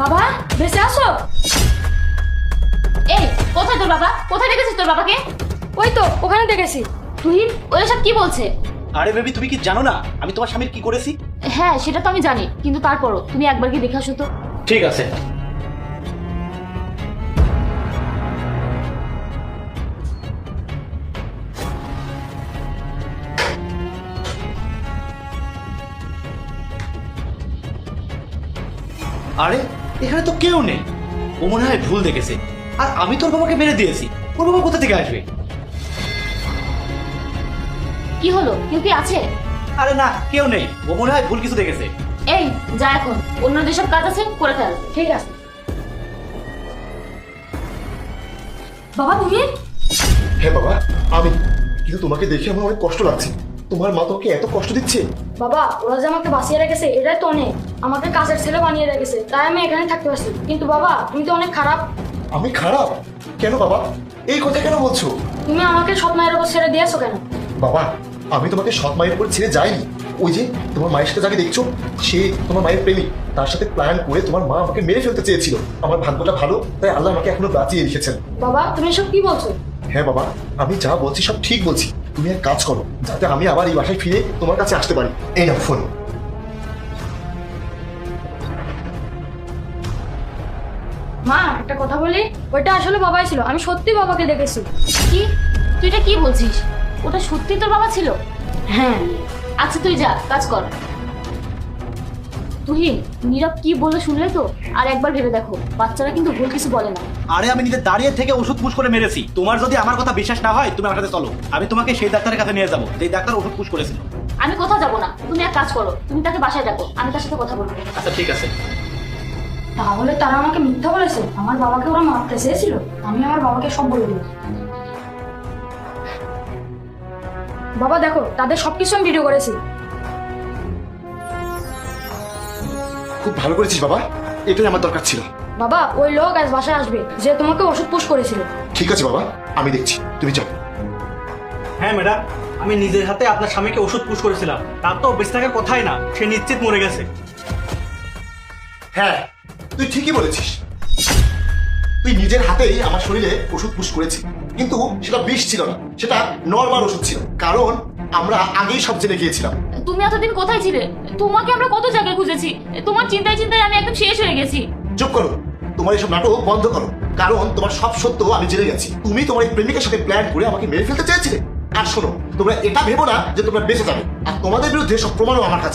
বাবা বেঁচে আসো। এই কোথায় তোর বাবা? কোথায় দেখেছিস তোর বাবাকে? ওই তো ওখানে দেখেছি। তুহিন ওরা সব কি বলছে? আরে বেবি, তুমি কি জানো না আমি তোমার স্বামীর কি করেছি? হ্যাঁ সেটা তো আমি জানি, কিন্তু তারপরও তুমি একবার কি দেখে আসো তো। ঠিক আছে। আরে এখানে তো কেউ নেই, ও মনে হয় ভুল দেখেছে। আর আমি তোর বাবাকে মেরে দিয়েছি, ওর বাবা কোথা থেকে আসবে? কি হলো, কেউ কি আছে? আরে না, কেউ নেই, ও মনে হয় ভুল কিছু দেখেছে। এই যা, এখন অন্য যেসব কাজ আছে করে ফেল। ঠিক আছে। বাবা তুহিন। হ্যাঁ বাবা, আমি। কিন্তু তোমাকে দেখে আমার অনেক কষ্ট লাগছে। তোমার মা তোমাকে এত কষ্ট দিচ্ছে? বাবা ওরা যে আমাকে বাঁচিয়ে রেখেছে এটাই তো অনেক। আমাকে কাজের ছেলে বানিয়ে রেখেছে, তাই আমি এখানে থাকতে পারছি। কিন্তু বাবা তুমি তো অনেক খারাপ। আমি খারাপ? কেন বাবা, এই কথা কেন বলছো? তুমি আমাকে সৎ মায়ের উপর ছেড়ে দিয়েছো কেন? বাবা আমি তোমাকে সৎ মায়ের উপর ছেড়ে যাইনি। ওই যে তোমার মায়ের সাথে যাকে দেখছো, সে তোমার মায়ের প্রেমিক। তার সাথে প্ল্যান করে তোমার মা আমাকে মেরে ফেলতে চেয়েছিল। আমার ভাগ্যটা ভালো, তাই আল্লাহ আমাকে এখনো বাঁচিয়ে রেখেছেন। বাবা তুমি এসব কি বলছো? হ্যাঁ বাবা, আমি যা বলছি সব ঠিক বলছি। তুমি এক কাজ করো, যাতে আমি আবার এই বাসায় ফিরে তোমার কাছে আসতে পারি। এই না ফোন। মা একটা কথা বলি, ওইটা আসলে বাবাই ছিল। আমি সত্যি বাবাকে দেখেছি। কি? তুই এটা কি বলছিস? ওটা সত্যি তোর বাবা ছিল? হ্যাঁ। আচ্ছা তুই যা কাজ কর। তুহিন নীরব কি বললো শুনলে তো? আর একবার ভেবে দেখো, বাচ্চারা কিন্তু ভুল কিছু বলে না। আরে আমি নিজে দাঁড়িয়ে থেকে ওষুধ পুশ করে মেরেছি। তোমার যদি আমার কথা বিশ্বাস না হয় তুমি আমার সাথে চলো, আমি তোমাকে সেই ডাক্তারের কাছে নিয়ে যাবো যেই ডাক্তার ওষুধ পুশ করেছিল। আমি কোথাও যাবো না, তুমি এক কাজ করো, তুমি তাকে বাসায় ডাকো, আমি তার সাথে কথা বলবো। আচ্ছা ঠিক আছে। তাহলে তারা আমাকে মিথ্যা বলেছে। আমার বাবাকে ওরা মারতে চেয়েছিল। আমি আমার বাবাকে সব বলে দিই। বাবা দেখো, তাদের সবকিছু আমি ভিডিও করেছি। খুব ভালো করেছিস বাবা, এটাই আমার দরকার ছিল। বাবা ওই লোক আজ বাসায় আসবে যে তোমাকে ওষুধ পুশ করেছিল। ঠিক আছে বাবা, আমি দেখছি, তুমি যাও। হ্যাঁ ম্যাডাম, আমি নিজের হাতে আপনার স্বামীকে ওষুধ পুশ করেছিলাম। তার তো বেঁচে থাকার কথাই না, সে নিশ্চিত মরে গেছে। হ্যাঁ তুই ঠিকই বলেছিস। তুই নিজের হাতেই আমার শরীরে ওষুধ পুশ করেছিস, কিন্তু সেটা বিষ ছিল না, সেটা নর্মাল ওষুধ ছিল। কারণ আমরা আগেই সব জেনে গিয়েছিলাম। তুমি এতদিন কোথায় ছিলে? তোমাকে আমরা কত জায়গায় খুঁজেছি। তোমার চিন্তায় চিন্তায় আমি একদম শেষ হয়ে গেছি। চুপ করো, তোমার এসব নাটক বন্ধ করো। কারণ তোমার সব সত্য আমি জেনে গেছি। তুমি তোমার এই প্রেমিকের সাথে প্ল্যান করে আমাকে মেরে ফেলতে চেয়েছিলে। আর শোনো, তোমরা এটা ভেবো না যে তোমরা বেঁচে যাবে। আর তোমাদের বিরুদ্ধে সব প্রমাণও আমার কাছে।